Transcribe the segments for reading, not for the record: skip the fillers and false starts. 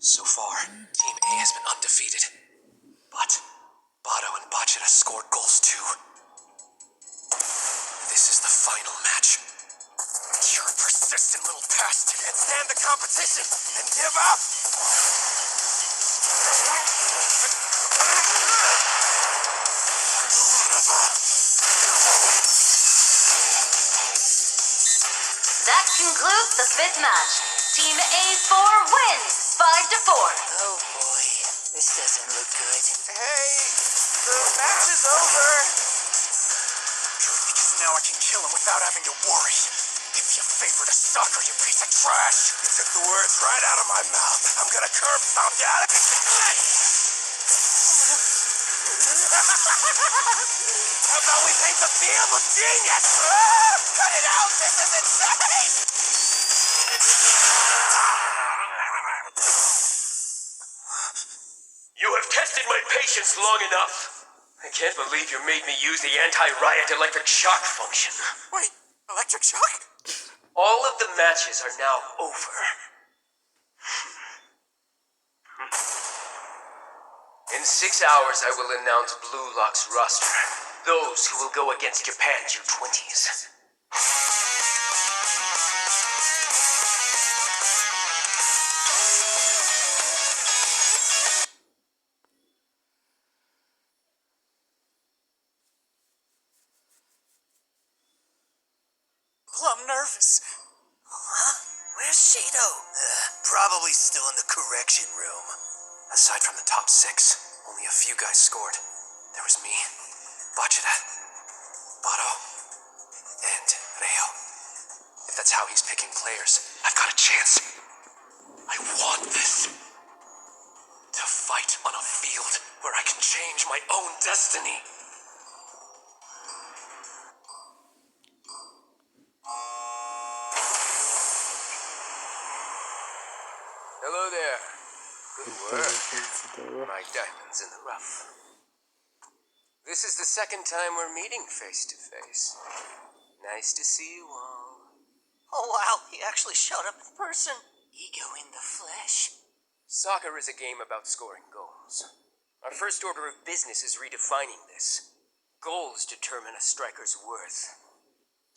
So far, Team A has been undefeated. But Bato and Bacheta scored goals too. This is the final match. You're a persistent little pest. Can't stand the competition and give up. That concludes the fifth match. Team A4 wins 5-4. Oh boy, this doesn't look good. Hey, the match is over. Because now I can kill him without having to worry. If you favored a sucker, you piece of trash. You took the words right out of my mouth. I'm gonna curb stomp you out of How about we paint the field with genius? Cut it out! This is insane! You have tested my patience long enough. I can't believe you made me use the anti-riot electric shock function. Wait, electric shock? All of the matches are now over. In 6 hours, I will announce Blue Lock's roster. Those who will go against Japan's U20s. Well, I'm nervous. Huh? Where's Shido? Probably still in the correction room. Aside from the top 6, only a few guys scored. There was me, Bacheta, Bato, and Reo. If that's how he's picking players, I've got a chance. I want this. To fight on a field where I can change my own destiny. Hello there. Good work. My diamonds in the rough. This is the second time we're meeting face to face. Nice to see you all. Oh wow, he actually showed up in person. Ego in the flesh. Soccer is a game about scoring goals. Our first order of business is redefining this. Goals determine a striker's worth.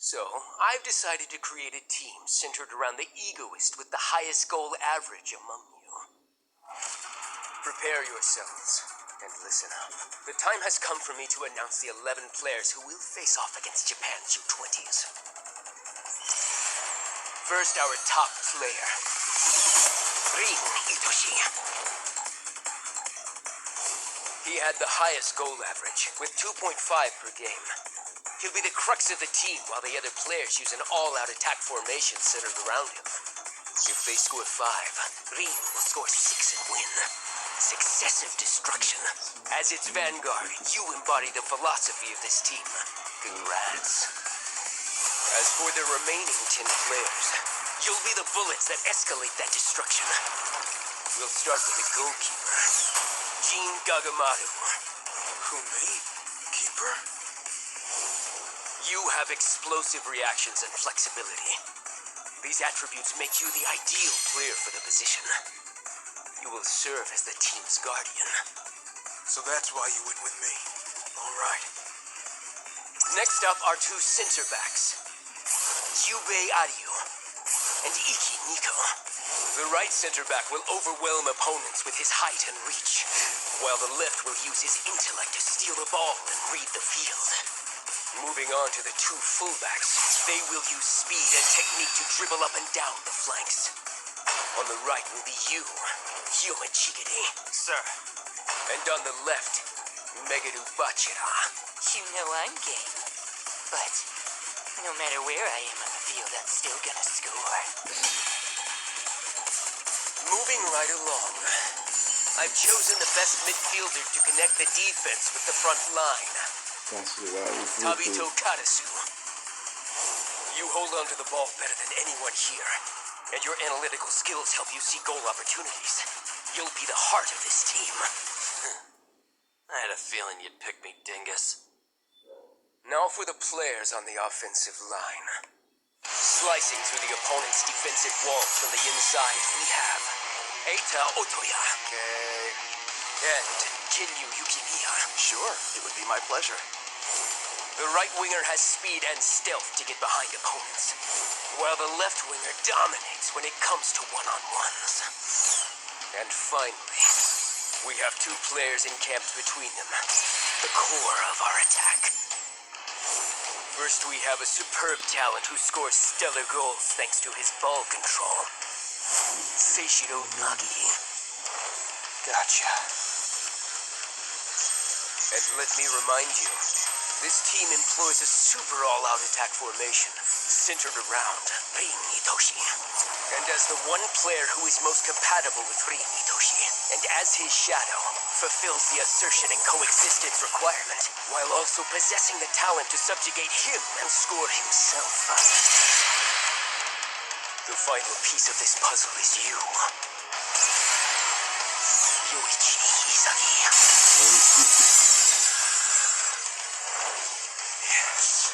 So, I've decided to create a team centered around the egoist with the highest goal average among you. Prepare yourselves, and listen up. The time has come for me to announce the 11 players who will face off against Japan's U20s. First, our top player, Rin Itoshi. He had the highest goal average, with 2.5 per game. He'll be the crux of the team while the other players use an all-out attack formation centered around him. If they score 5, Rin will score 6 and win. Successive destruction. As its vanguard, you embody the philosophy of this team. Congrats. As for the remaining 10 players, you'll be the bullets that escalate that destruction. We'll start with the goalkeeper, Jin Gagamaru. Who, me? Keeper? You have explosive reactions and flexibility. These attributes make you the ideal player for the position. You will serve as the team's guardian. So that's why you went with me. All right. Next up are 2 center backs, Yubei Aryu and Iki Niko. The right center back will overwhelm opponents with his height and reach, while the left will use his intellect to steal the ball and read the field. Moving on to the 2 fullbacks, they will use speed and technique to dribble up and down the flanks. On the right will be you, Hyoma Chigiri. Sir. And on the left, Meguru Bachira. You know I'm game. But no matter where I am on the field, I'm still gonna score. Moving right along, I've chosen the best midfielder to connect the defense with the front line. Tabito Karasu. You hold on to the ball better than anyone here, and your analytical skills help you see goal opportunities. You'll be the heart of this team. I had a feeling you'd pick me, dingus. Now for the players on the offensive line. Slicing through the opponent's defensive walls from the inside, we have Eita Otoya. Okay. And Kinyu Yukimiya. Sure, it would be my pleasure. The right winger has speed and stealth to get behind opponents, while the left winger dominates when it comes to one-on-ones. And finally, we have two players encamped between them, the core of our attack. First, we have a superb talent who scores stellar goals thanks to his ball control. Seishiro Nagi. Gotcha. And let me remind you, this team employs a super all-out attack formation centered around Rin Itoshi. And as the one player who is most compatible with Rin Itoshi, and as his shadow, fulfills the assertion and coexistence requirement, while also possessing the talent to subjugate him and score himself. The final piece of this puzzle is you. Yoichi Isagi. Yes.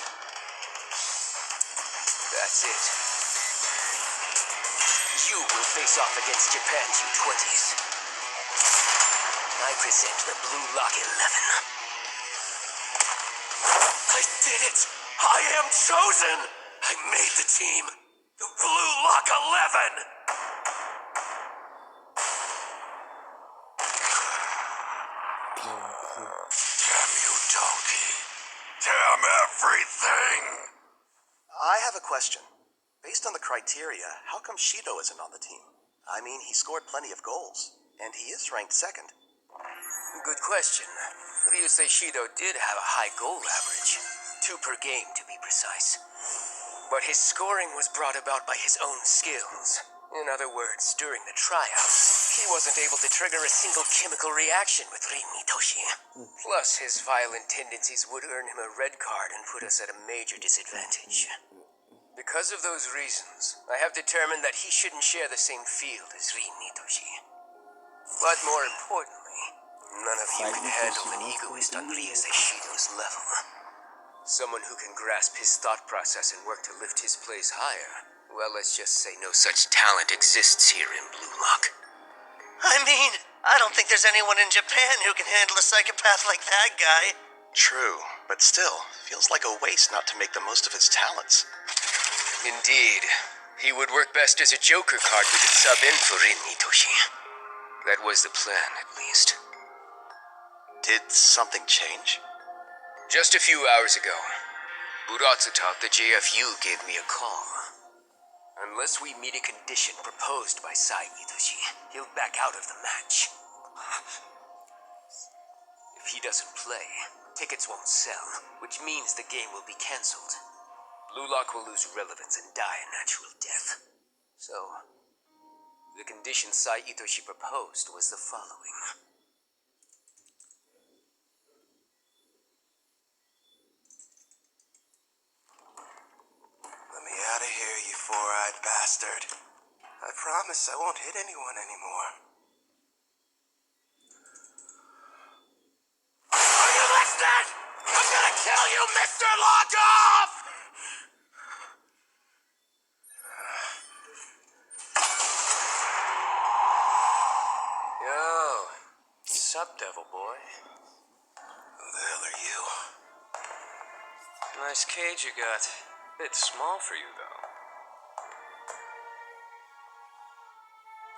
That's it. You will face off against Japan's U20s. I present the Blue Lock 11. I did it! I am chosen! I made the team! The Blue Lock 11! Damn you, donkey. Damn everything! I have a question. Based on the criteria, how come Shido isn't on the team? I mean, he scored plenty of goals, and he is ranked second. Good question. Ryusei Shido did have a high goal average. 2 per game, to be precise. But his scoring was brought about by his own skills. In other words, during the tryouts, he wasn't able to trigger a single chemical reaction with Rin Itoshi. Plus, his violent tendencies would earn him a red card and put us at a major disadvantage. Because of those reasons, I have determined that he shouldn't share the same field as Rin Itoshi. But more importantly, none of you can handle an egoist on Ryusei Shido's level. Someone who can grasp his thought process and work to lift his place higher. Well, let's just say no such talent exists here in Blue Lock. I mean, I don't think there's anyone in Japan who can handle a psychopath like that guy. True, but still, feels like a waste not to make the most of his talents. Indeed. He would work best as a joker card we could sub in for Rin Itoshi. That was the plan, at least. Did something change? Just a few hours ago, Buratsuta of the JFU gave me a call. Unless we meet a condition proposed by Sai Itoshi, he'll back out of the match. If he doesn't play, tickets won't sell, which means the game will be cancelled. Blue Lock will lose relevance and die a natural death. So, the condition Sai Itoshi proposed was the following. Let me out of here, you four-eyed bastard. I promise I won't hit anyone anymore. Are you listening? I'm gonna kill you, Mr. Lockoff! Yo, sup, devil boy? Who the hell are you? Nice cage you got. Bit small for you, though.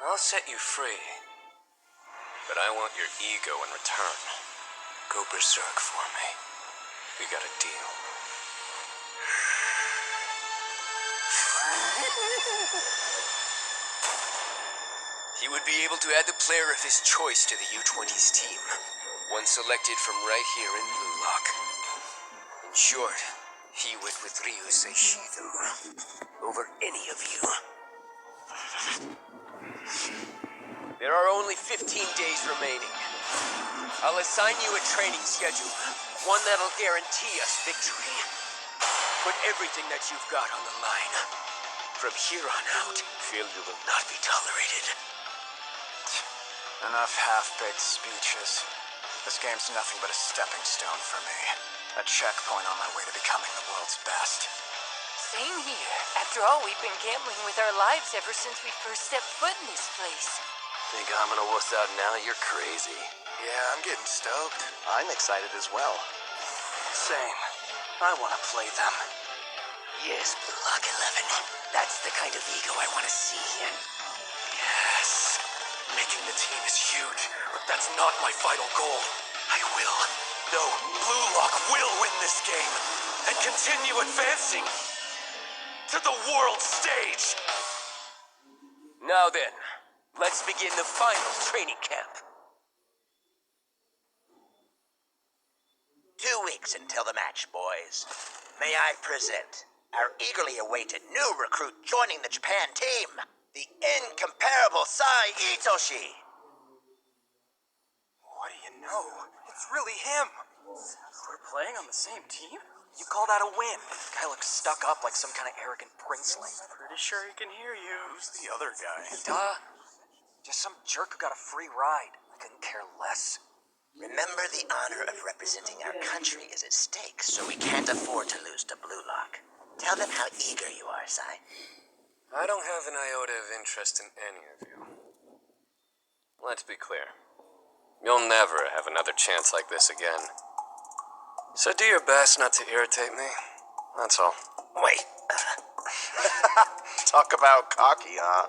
I'll set you free. But I want your ego in return. Go berserk for me. We got a deal. He would be able to add the player of his choice to the U20's team. One selected from right here in Blue Lock. In short, he went with Ryusei Shido over any of you. There are only 15 days remaining. I'll assign you a training schedule, one that'll guarantee us victory. Put everything that you've got on the line. From here on out, failure will not be tolerated. Enough half-baked speeches. This game's nothing but a stepping stone for me. A checkpoint on my way to becoming the world's best. Same here. After all, we've been gambling with our lives ever since we first stepped foot in this place. Think I'm gonna wuss out now? You're crazy. Yeah, I'm getting stoked. I'm excited as well. Same. I want to play them. Yes, Blue Lock 11. That's the kind of ego I want to see. And Yes. Making the team is huge, but that's not my final goal. I will. No, Blue Lock will win this game and continue advancing to the world stage. Now then, let's begin the final training camp. 2 weeks until the match, boys. May I present our eagerly awaited new recruit joining the Japan team, the incomparable Sai Itoshi. What do you know? It's really him. We're playing on the same team? You call that a win? Guy looks stuck up like some kind of arrogant princeling. Pretty sure he can hear you. Who's the other guy? Duh. Just some jerk who got a free ride. I couldn't care less. Remember, the honor of representing our country is at stake, so we can't afford to lose to Blue Lock. Tell them how eager you are, Sai. I don't have an iota of interest in any of you. Let's be clear. You'll never have another chance like this again. So do your best not to irritate me. That's all. Wait. Talk about cocky, huh?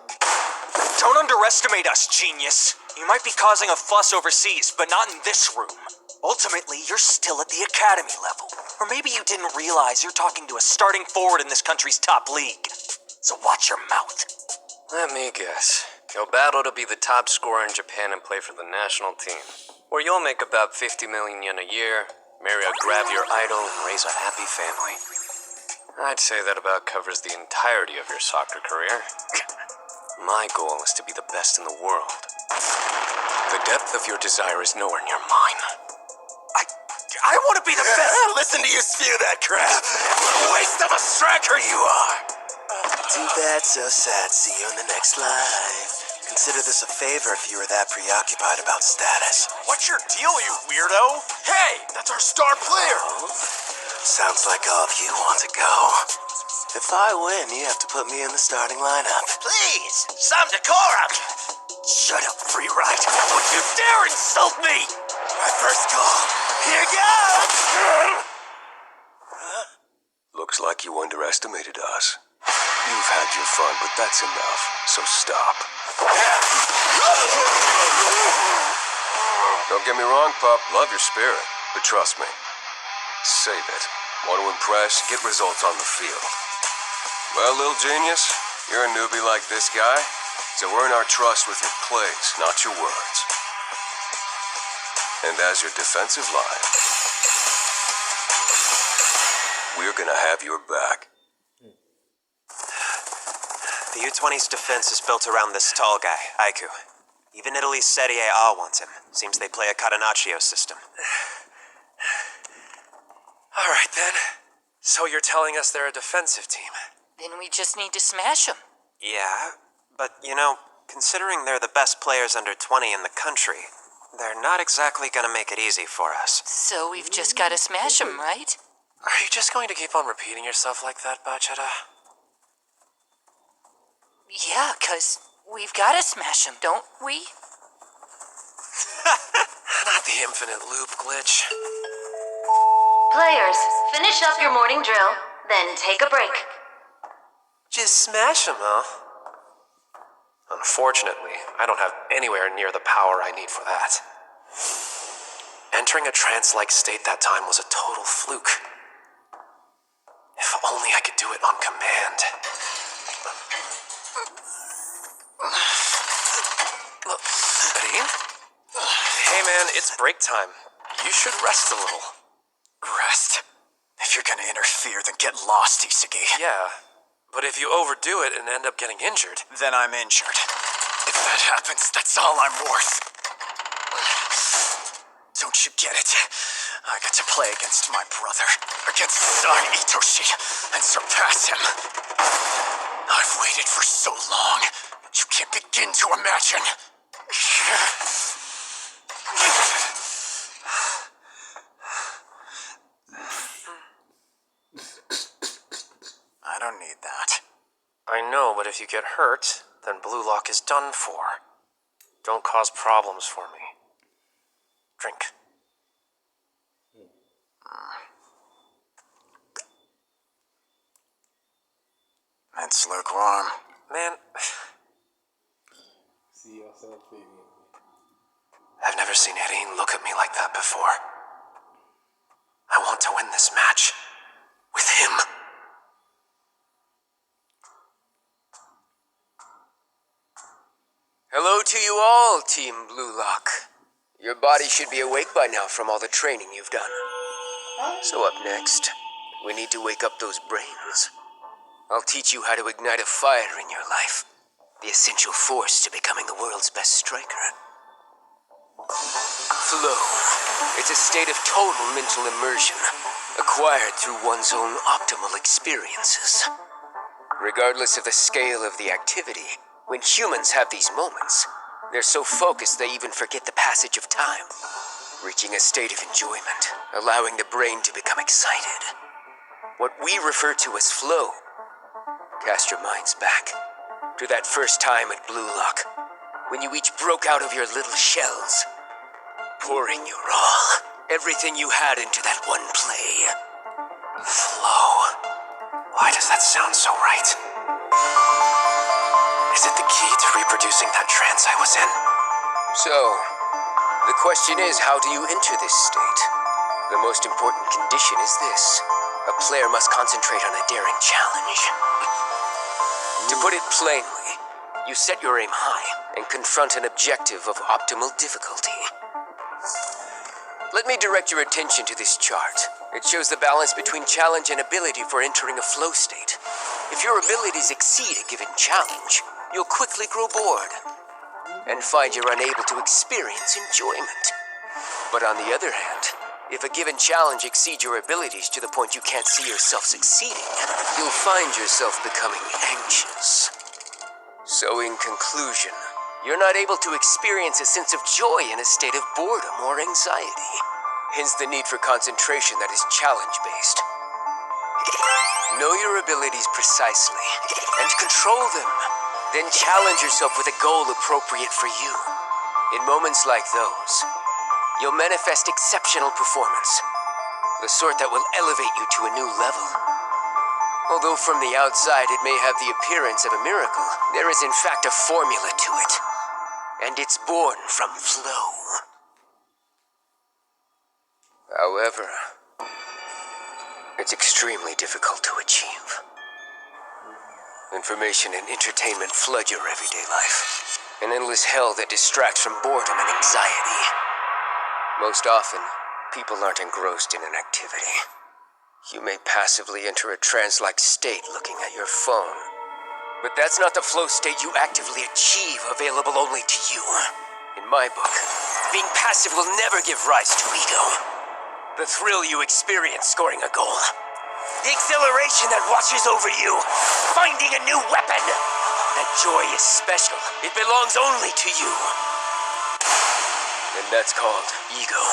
Don't underestimate us, genius. You might be causing a fuss overseas, but not in this room. Ultimately, you're still at the academy level. Or maybe you didn't realize you're talking to a starting forward in this country's top league. So watch your mouth. Let me guess. You'll battle to be the top scorer in Japan and play for the national team. Where you'll make about 50 million yen a year, marry a grab-your idol, and raise a happy family. I'd say that about covers the entirety of your soccer career. My goal is to be the best in the world. The depth of your desire is nowhere near mine. I want to be the best. Listen to you spew that crap. What a waste of a striker you are. Too bad, so sad. See you in the next life. Consider this a favor if you were that preoccupied about status. What's your deal, you weirdo? Hey, that's our star player. Sounds like all of you want to go. If I win, you have to put me in the starting lineup. Please, some decorum. Shut up, free ride. Don't you dare insult me! My first call. Here goes! Looks like you underestimated us. You've had your fun, but that's enough, so stop. Don't get me wrong, pup. Love your spirit, but trust me. Save it. Want to impress? Get results on the field. Well, little genius, you're a newbie like this guy, so earn our trust with your plays, not your words. And as your defensive line, we're gonna have your back. The U20's defense is built around this tall guy, Aiku. Even Italy's Serie A wants him. Seems they play a Catenaccio system. All right, then. So you're telling us they're a defensive team? then we just need to smash them. Yeah, but considering they're the best players under 20 in the country, they're not exactly gonna make it easy for us. So we've just got to smash them, right? Are you just going to keep on repeating yourself like that, Bachata? Yeah, 'cause we've got to smash them, don't we? Not the infinite loop glitch. Players, finish up your morning drill, then take a break. Just smash them, huh? Unfortunately, I don't have anywhere near the power I need for that. Entering a trance-like state that time was a total fluke. If only I could do it on command. Ready? Hey man, it's break time. You should rest a little. Rest? If you're gonna interfere, then get lost, Isagi. Yeah, but if you overdo it and end up getting injured... Then I'm injured. If that happens, that's all I'm worth. Don't you get it? I get to play against my brother, against Sai Itoshi, and surpass him. I've waited for so long, you can't begin to imagine. I don't need that. I know, but if you get hurt, then Blue Lock is done for. don't cause problems for me. Drink. That's lukewarm. Man, See yourself in it. I've never seen Irene look at me like that before. I want to win this match. With him. Hello to you all, Team Blue Lock. Your body should be awake by now from all the training you've done. So up next, we need to wake up those brains. I'll teach you how to ignite a fire in your life. The essential force to becoming the world's best striker. Flow. It's a state of total mental immersion, acquired through one's own optimal experiences. Regardless of the scale of the activity, when humans have these moments, they're so focused they even forget the passage of time, reaching a state of enjoyment, allowing the brain to become excited. What we refer to as flow. Cast your minds back to that first time at Blue Lock, when you each broke out of your little shells, pouring your all, everything you had into that one play. Flow. Why does that sound so right? Is it the key to reproducing that trance I was in? So, the question is, how do you enter this state? The most important condition is this. A player must concentrate on a daring challenge. To put it plainly, you set your aim high and confront an objective of optimal difficulty. Let me direct your attention to this chart. It shows the balance between challenge and ability for entering a flow state. If your abilities exceed a given challenge, you'll quickly grow bored and find you're unable to experience enjoyment. But on the other hand, if a given challenge exceeds your abilities to the point you can't see yourself succeeding, you'll find yourself becoming anxious. So in conclusion, you're not able to experience a sense of joy in a state of boredom or anxiety. Hence the need for concentration that is challenge-based. Know your abilities precisely and control them. Then challenge yourself with a goal appropriate for you. In moments like those, you'll manifest exceptional performance, the sort that will elevate you to a new level. Although from the outside it may have the appearance of a miracle, there is in fact a formula to it, and it's born from flow. However, it's extremely difficult to achieve. Information and entertainment flood your everyday life, an endless hell that distracts from boredom and anxiety. Most often, people aren't engrossed in an activity. You may passively enter a trance-like state looking at your phone. But that's not the flow state you actively achieve, available only to you. In my book, being passive will never give rise to ego. The thrill you experience scoring a goal. The exhilaration that watches over you, finding a new weapon. That joy is special. It belongs only to you. And that's called ego.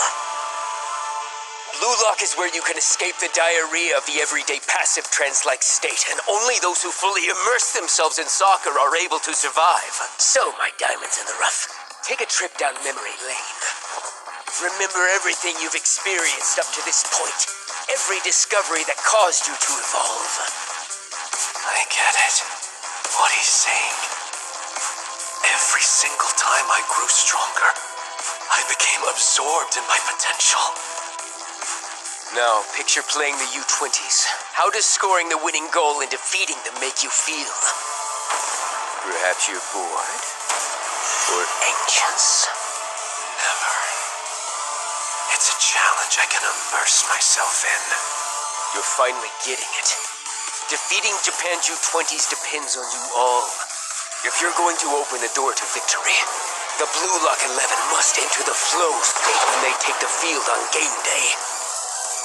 Blue Lock is where you can escape the diarrhea of the everyday passive trance-like state, and only those who fully immerse themselves in soccer are able to survive. So, my diamonds in the rough, take a trip down memory lane. Remember everything you've experienced up to this point, every discovery that caused you to evolve. I get it. What he's saying. Every single time I grew stronger, I became absorbed in my potential. Now, picture playing the U20s. How does scoring the winning goal and defeating them make you feel? Perhaps you're bored? Or anxious? Never. It's a challenge I can immerse myself in. You're finally getting it. Defeating Japan's U20s depends on you all. If you're going to open the door to victory, the Blue Lock 11 must enter the flow state when they take the field on game day.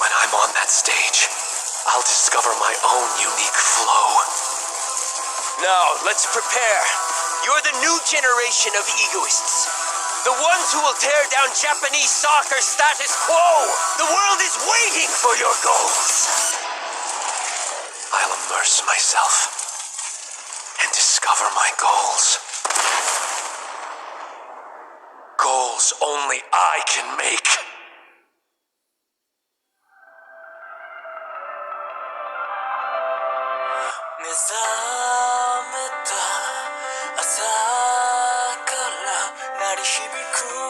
When I'm on that stage, I'll discover my own unique flow. Now, let's prepare. You're the new generation of egoists. The ones who will tear down Japanese soccer status quo. The world is waiting for your goals. I'll immerse myself and discover my goals. rules only I can make. Mezameta 朝から鳴り響く